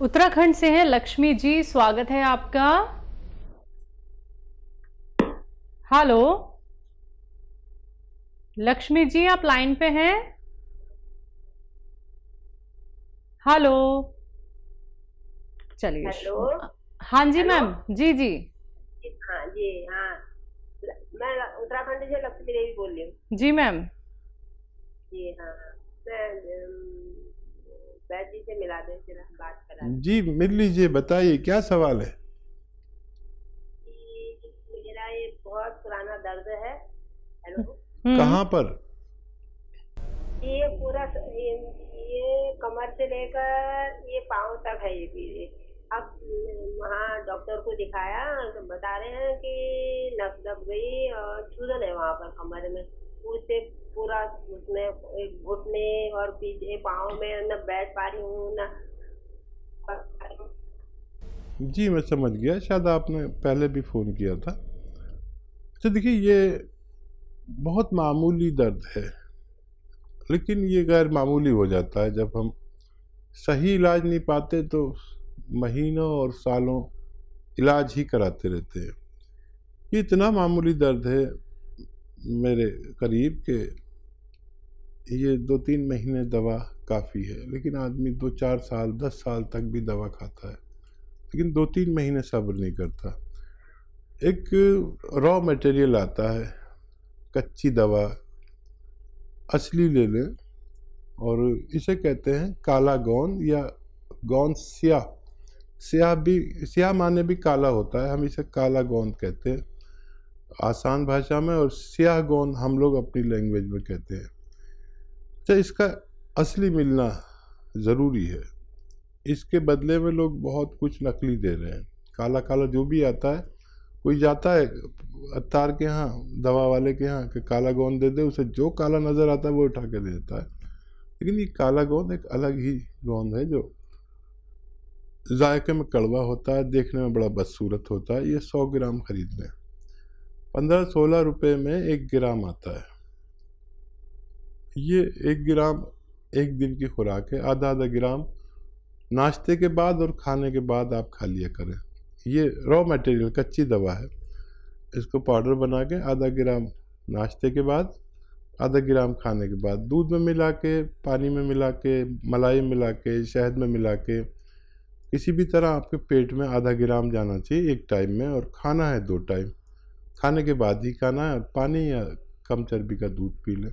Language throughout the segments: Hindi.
उत्तराखंड से हैं लक्ष्मी जी, स्वागत है आपका। हेलो लक्ष्मी जी, आप लाइन पे हैं? हेलो, चलिए। हेलो। हाँ जी हेलो। मैम, जी जी हाँ जी, हाँ। मैं उत्तराखंड से लक्ष्मी देवी बोल रही हूँ। जी मैम। जी हाँ। मैं वैद जी से मिला दे, जरा बात करा दें। जी मिल लीजिए, बताइए क्या सवाल है। कि मेरा ये बहुत पुराना दर्द है। हेलो। कहाँ पर? ये पूरा ये कमर से लेकर ये पाँव तक है ये पीड़े। अब वहाँ डॉक्टर को दिखाया तो बता रहे हैं कि नस दब गई और सूजन है वहाँ पर कमर में। उससे पूरा उसमें एक घुटने और पीछे पाँव में न बैठ पा रही हूँ न। जी मैं समझ गया, शायद आपने पहले भी फ़ोन किया था। तो देखिए, ये बहुत मामूली दर्द है, लेकिन ये गैर मामूली हो जाता है जब हम सही इलाज नहीं पाते तो महीनों और सालों इलाज ही कराते रहते हैं। ये इतना मामूली दर्द है मेरे करीब के ये 2-3 महीने दवा काफ़ी है, लेकिन आदमी 2-4 साल 10 साल तक भी दवा खाता है, लेकिन 2-3 महीने सब्र नहीं करता। एक रॉ मटेरियल आता है, कच्ची दवा, असली ले लें, और इसे कहते हैं काला गोंद या गोंद स्याह। स्याह माने भी काला होता है, हम इसे काला गोंद कहते हैं आसान भाषा में, और स्याह गोंद हम लोग अपनी लैंग्वेज में कहते हैं। तो इसका असली मिलना ज़रूरी है। इसके बदले में लोग बहुत कुछ नकली दे रहे हैं। काला काला जो भी आता है, कोई जाता है अत्तार के यहाँ, दवा वाले के यहाँ, कि काला गोंद दे दे, उसे जो काला नज़र आता है वो उठा के दे देता है। लेकिन ये काला गोंद एक अलग ही गोंद है जो जायके में कड़वा होता है, देखने में बड़ा बदसूरत होता है। ये 100 ग्राम खरीद लें, 15-16 रुपये में 1 ग्राम आता है। ये 1 ग्राम एक दिन की खुराक है। आधा ग्राम नाश्ते के बाद और खाने के बाद आप खा लिया करें। ये रॉ मटेरियल कच्ची दवा है। इसको पाउडर बना के आधा ग्राम नाश्ते के बाद, आधा ग्राम खाने के बाद, दूध में मिला के, पानी में मिला के, मलाई मिला के, शहद में मिला के, किसी भी तरह आपके पेट में आधा ग्राम जाना चाहिए एक टाइम में, और खाना है 2 टाइम, खाने के बाद ही खाना है। पानी या कम चर्बी का दूध पी लें।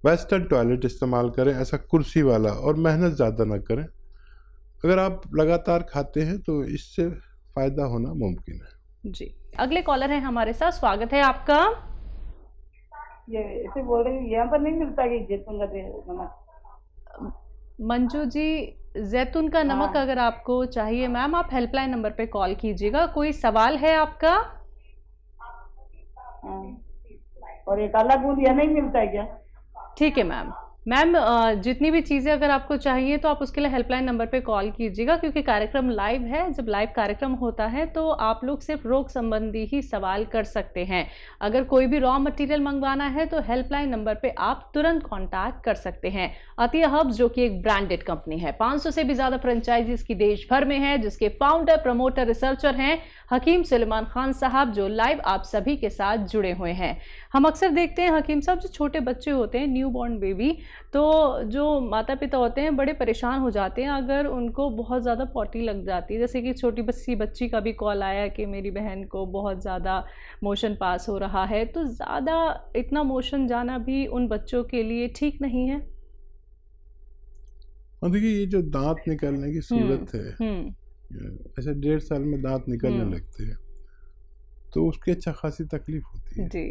वेस्टर्न टॉयलेट इस्तेमाल करें, ऐसा कुर्सी वाला, और मेहनत ज़्यादा ना करें। अगर आप लगातार खाते हैं तो इससे फ़ायदा होना मुमकिन है। जी, अगले कॉलर है हमारे साथ, स्वागत है आपका। ये ऐसे बोल रही हूँ, यहाँ पर नहीं मिलता कि जैतून का नमक? मंजू जी, जैतून का नमक हाँ। अगर आपको चाहिए मैम, आप हेल्पलाइन नंबर पे कॉल कीजिएगा। कोई सवाल है आपका? हाँ। और ये काला दूध यहाँ नहीं मिलता है क्या? ठीक है मैम। मैम जितनी भी चीज़ें अगर आपको चाहिए तो आप उसके लिए हेल्पलाइन नंबर पे कॉल कीजिएगा, क्योंकि कार्यक्रम लाइव है। जब लाइव कार्यक्रम होता है तो आप लोग सिर्फ रोग संबंधी ही सवाल कर सकते हैं। अगर कोई भी रॉ मटेरियल मंगवाना है तो हेल्पलाइन नंबर पे आप तुरंत कांटेक्ट कर सकते हैं। अतिया हब्स, जो कि एक ब्रांडेड कंपनी है, 500 से भी ज़्यादा फ्रेंचाइजीज की देश भर में है, जिसके फाउंडर, प्रमोटर, रिसर्चर हैं हकीम सुलेमान खान साहब, जो लाइव आप सभी के साथ जुड़े हुए हैं। हम अक्सर देखते हैं हकीम साहब, जो छोटे बच्चे होते हैं, न्यू बॉर्न बेबी, तो जो माता पिता होते हैं बड़े परेशान हो जाते हैं अगर उनको बहुत ज़्यादा पॉटी लग जाती है। जैसे कि छोटी बच्ची का भी कॉल आया कि मेरी बहन को बहुत ज़्यादा मोशन पास हो रहा है, तो ज़्यादा इतना मोशन जाना भी उन बच्चों के लिए ठीक नहीं है। और देखिए, ये जो दांत निकलने की सूरत है, ऐसे 1.5 साल में दांत निकलने लगते हैं, तो उसकी अच्छा खासी तकलीफ होती है जी।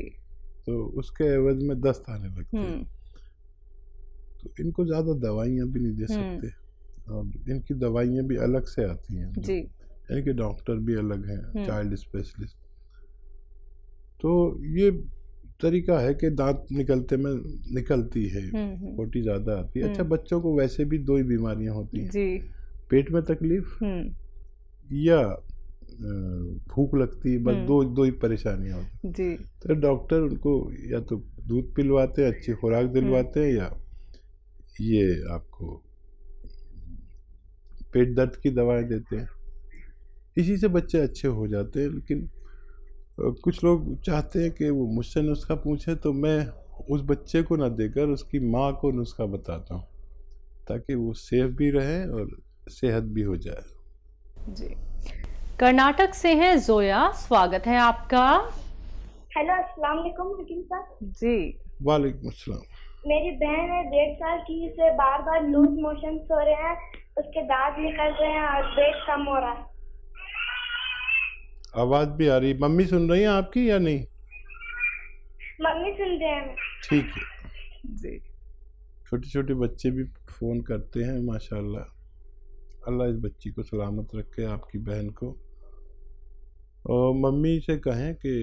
तो उसके एवज में दस्त आने लगते हैं। तो इनको ज़्यादा दवाइयाँ भी नहीं दे सकते, और इनकी दवाइयाँ भी अलग से आती हैं जी। इनके डॉक्टर भी अलग हैं, चाइल्ड स्पेशलिस्ट। तो ये तरीका है कि दांत निकलती है, पोटी ज़्यादा आती है। अच्छा, बच्चों को वैसे भी 2 ही बीमारियाँ होती हैं जी। पेट में तकलीफ या भूख लगती है, बस दो ही परेशानियाँ होती जी। तो डॉक्टर उनको या तो दूध पिलवाते हैं, अच्छी खुराक दिलवाते हैं, या ये आपको पेट दर्द की दवाएं देते हैं, इसी से बच्चे अच्छे हो जाते हैं। लेकिन कुछ लोग चाहते हैं कि वो मुझसे नुस्खा पूछे, तो मैं उस बच्चे को ना देकर उसकी माँ को नुस्खा बताता हूँ, ताकि वो सेफ भी रहे और सेहत भी हो जाए। जी। कर्नाटक से हैं जोया, स्वागत है आपका। हेलो, अस्सलाम वालेकुम हकीम साहब। जी। वालेकुम अस्सलाम। मेरी बहन है 1.5 साल की, इसे बार बार लूज मोशन हो रहे हैं, उसके दांत निकल रहे हैं और वेट कम हो रहा है। आवाज़ भी आ रही, मम्मी सुन रही हैं आपकी या नहीं? मम्मी सुन रहे हैं। ठीक है जी। छोटे छोटे बच्चे भी फ़ोन करते हैं, माशाल्लाह। अल्लाह इस बच्ची को सलामत रखे, आपकी बहन को। और मम्मी से कहें कि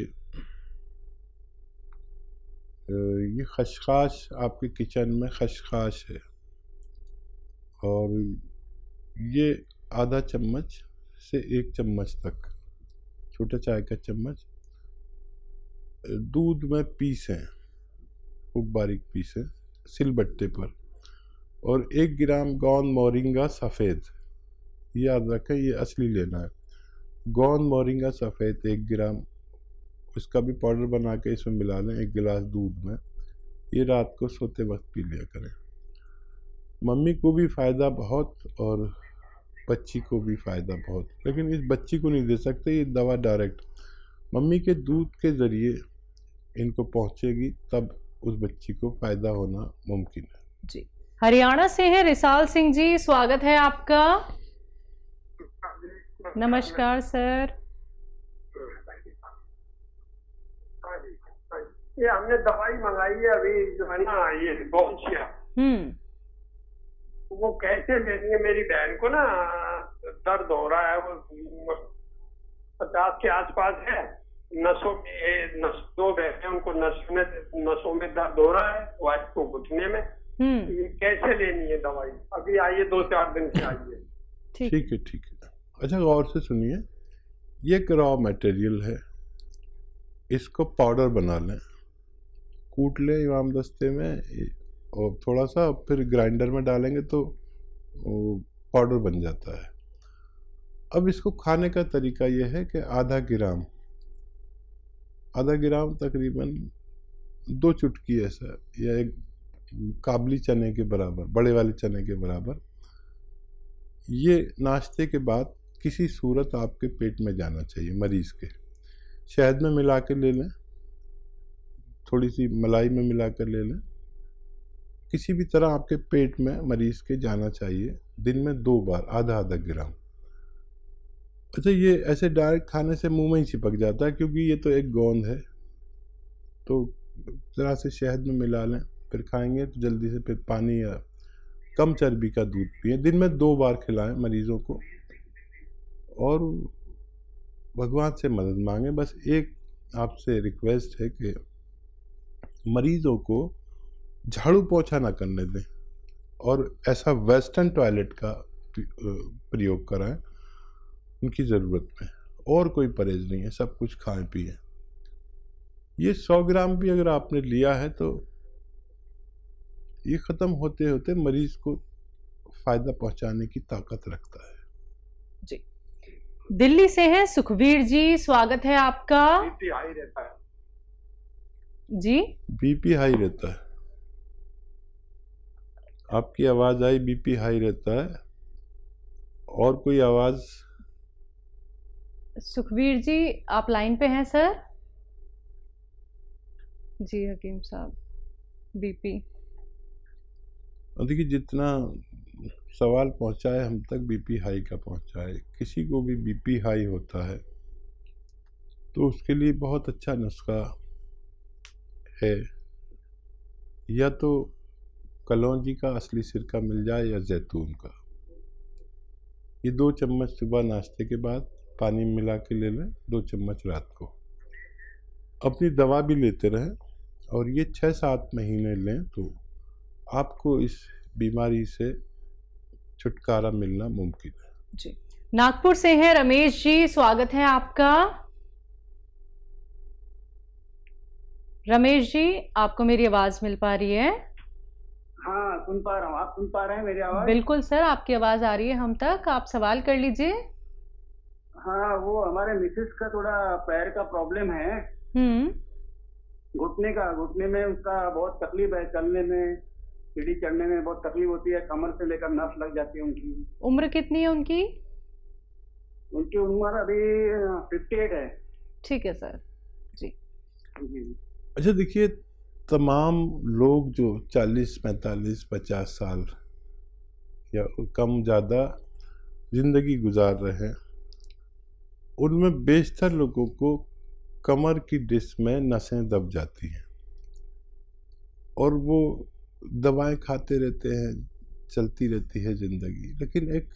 ये खशखाश आपके किचन में खशखाश है, और ये आधा चम्मच से 1 चम्मच तक, छोटा चाय का चम्मच दूध में पीसें, खूब बारीक पीसें सिलबट्टे पर, और 1 ग्राम गोंद मोरिंगा सफ़ेद, याद रखें ये असली लेना है। गोंद मोरिंगा सफ़ेद 1 ग्राम, उसका भी पाउडर बना के इसमें मिला लें 1 गिलास दूध में। ये रात को सोते वक्त पी लिया करें। मम्मी को भी फ़ायदा बहुत और बच्ची को भी फ़ायदा बहुत, लेकिन इस बच्ची को नहीं दे सकते, ये दवा डायरेक्ट मम्मी के दूध के ज़रिए इनको पहुंचेगी, तब उस बच्ची को फ़ायदा होना मुमकिन है। जी। हरियाणा से हैं रिसाल सिंह जी, स्वागत है आपका। नमस्कार सर। ये हमने दवाई मंगाई है अभी, जो है ना ये बोनशिया, वो कैसे लेनी है? मेरी बहन को ना दर्द हो रहा है, वो 50 के आसपास है, नसों में दो बैठे, उनको नसों में दर्द हो रहा है, वाइफ को घुटने में। ये कैसे लेनी है दवाई? अभी आइए, 2-4 दिन से आइए। ठीक है ठीक है। अच्छा, गौर से सुनिए, ये एक रॉ मटेरियल है, इसको पाउडर बना लें, कूट लें इमाम दस्ते में, और थोड़ा सा फिर ग्राइंडर में डालेंगे तो पाउडर बन जाता है। अब इसको खाने का तरीका यह है कि आधा ग्राम तकरीबन 2 चुटकी ऐसा, या 1 काबली चने के बराबर, बड़े वाले चने के बराबर, ये नाश्ते के बाद किसी सूरत आपके पेट में जाना चाहिए मरीज़ के। शहद में मिला के ले लें, थोड़ी सी मलाई में मिला कर ले लें, किसी भी तरह आपके पेट में मरीज़ के जाना चाहिए, दिन में 2 बार, आधा ग्राम। अच्छा, ये ऐसे डायरेक्ट खाने से मुंह में ही चिपक जाता है, क्योंकि ये तो एक गोंद है, तो ज़रा से शहद में मिला लें, फिर खाएंगे तो जल्दी से फिर पानी या कम चर्बी का दूध पिएं। दिन में 2 बार खिलाएं मरीज़ों को, और भगवान से मदद मांगें। बस एक आपसे रिक्वेस्ट है कि मरीज़ों को झाड़ू पोछा ना करने दें, और ऐसा वेस्टर्न टॉयलेट का प्रयोग कराएं उनकी ज़रूरत में। और कोई परहेज नहीं है, सब कुछ खाएं पिएं। ये 100 ग्राम भी अगर आपने लिया है तो ये ख़त्म होते होते मरीज़ को फ़ायदा पहुंचाने की ताकत रखता है। जी। दिल्ली से हैं सुखवीर जी, स्वागत है आपका। बीपी हाई रहता है जी। बीपी हाई रहता है, आपकी आवाज़ आई, बीपी हाई रहता है। और कोई आवाज़? सुखवीर जी आप लाइन पे हैं सर? जी हकीम साहब, बीपी। देखिए, जितना सवाल पहुंचाए हम तक बीपी हाई का पहुंचाए। किसी को भी बीपी हाई होता है तो उसके लिए बहुत अच्छा नुस्खा है, या तो कलौंजी का असली सिरका मिल जाए या जैतून का। ये 2 चम्मच सुबह नाश्ते के बाद पानी में मिला के ले लें, 2 चम्मच रात को। अपनी दवा भी लेते रहें, और ये 6-7 महीने लें तो आपको इस बीमारी से छुटकारा मिलना मुमकिन है। जी। नागपुर से हैं रमेश जी, स्वागत है आपका। रमेश जी, आपको मेरी आवाज मिल पा रही है? हाँ, सुन पा रहा हूँ। आप सुन पा रहे हैं मेरी आवाज़? बिल्कुल सर, आपकी आवाज़ आ रही है हम तक। आप सवाल कर लीजिए। हाँ, वो हमारे मिसेस का थोड़ा पैर का प्रॉब्लम है, घुटने में उसका बहुत तकलीफ है, चलने में, सीढ़ी चढ़ने में बहुत तकलीफ होती है, कमर से लेकर नस लग जाती है उनकी। उम्र कितनी है उनकी? उनकी उम्र अभी 58 है। ठीक है सर जी। जी। अच्छा देखिए, तमाम लोग जो 40, 45, 50 साल या कम ज़्यादा ज़िंदगी गुजार रहे हैं, उनमें बेशतर लोगों को कमर की डिस्क में नसें दब जाती हैं और वो दवाएं खाते रहते हैं, चलती रहती है ज़िंदगी। लेकिन एक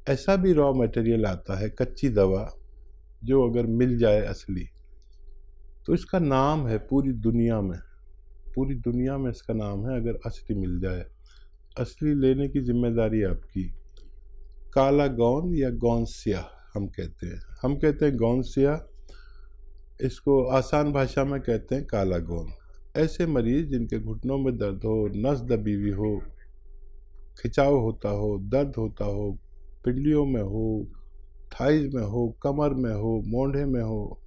ऐसा भी रॉ मटेरियल आता है, कच्ची दवा, जो अगर मिल जाए असली, तो इसका नाम है पूरी दुनिया में इसका नाम है, अगर असली मिल जाए। असली लेने की जिम्मेदारी आपकी। काला गौन या गौनसिया हम कहते हैं गौनसिया, इसको आसान भाषा में कहते हैं काला गौन। ऐसे मरीज जिनके घुटनों में दर्द हो, नस दबी हुई हो, खिंचाव होता हो, दर्द होता हो, पिंडलियों में हो, थाइज में हो, कमर में हो, मोंढे में हो,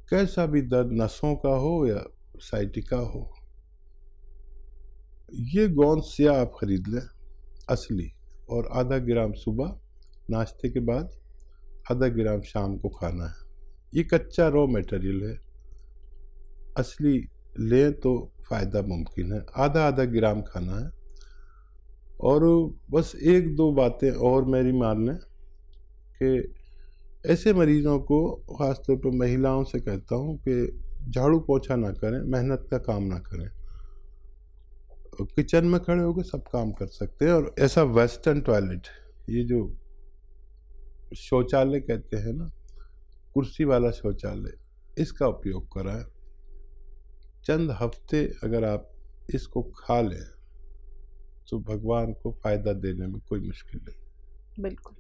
कैसा भी दर्द, नसों का हो या साइटिका हो, ये गौनसिया आप खरीद लें असली, और आधा ग्राम सुबह नाश्ते के बाद, आधा ग्राम शाम को खाना है। ये कच्चा रॉ मटेरियल है, असली लें तो फ़ायदा मुमकिन है। आधा ग्राम खाना है। और बस 1-2 बातें और मेरी मान लें कि ऐसे मरीजों को, ख़ासतौर पर महिलाओं से कहता हूँ कि झाड़ू पोछा ना करें, मेहनत का काम ना करें। किचन में खड़े होकर सब काम कर सकते हैं। और ऐसा वेस्टर्न टॉयलेट, ये जो शौचालय कहते हैं ना, कुर्सी वाला शौचालय, इसका उपयोग कराएं। चंद हफ्ते अगर आप इसको खा लें तो भगवान को फ़ायदा देने में कोई मुश्किल नहीं। बिल्कुल।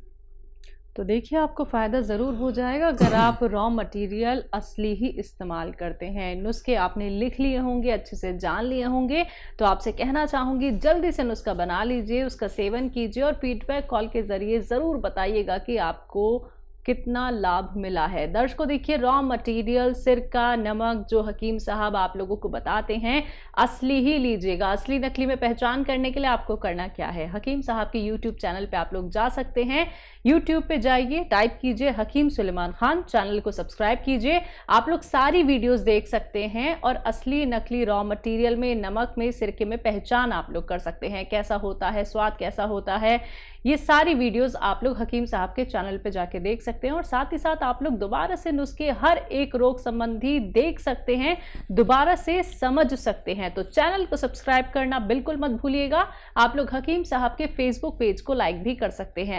तो देखिए, आपको फ़ायदा ज़रूर हो जाएगा अगर आप रॉ मटेरियल असली ही इस्तेमाल करते हैं। नुस्खे आपने लिख लिए होंगे, अच्छे से जान लिए होंगे, तो आपसे कहना चाहूँगी जल्दी से नुस्खा बना लीजिए, उसका सेवन कीजिए और फीडबैक कॉल के ज़रिए ज़रूर बताइएगा कि आपको कितना लाभ मिला है। दर्शकों देखिए, रॉ मटेरियल सिरका, नमक जो हकीम साहब आप लोगों को बताते हैं, असली ही लीजिएगा। असली नकली में पहचान करने के लिए आपको करना क्या है, हकीम साहब के यूट्यूब चैनल पे आप लोग जा सकते हैं। यूट्यूब पे जाइए, टाइप कीजिए हकीम सुलेमान खान, चैनल को सब्सक्राइब कीजिए। आप लोग सारी वीडियोस देख सकते हैं और असली नकली रॉ मटेरियल में, नमक में, सिरके में पहचान आप लोग कर सकते हैं, कैसा होता है, स्वाद कैसा होता है। ये सारी वीडियोस आप लोग हकीम साहब के चैनल पे जाके देख सकते हैं और साथ ही साथ आप लोग दोबारा से नुस्खे हर एक रोग संबंधी देख सकते हैं, दोबारा से समझ सकते हैं। तो चैनल को सब्सक्राइब करना बिल्कुल मत भूलिएगा। आप लोग हकीम साहब के फेसबुक पेज को लाइक भी कर सकते हैं।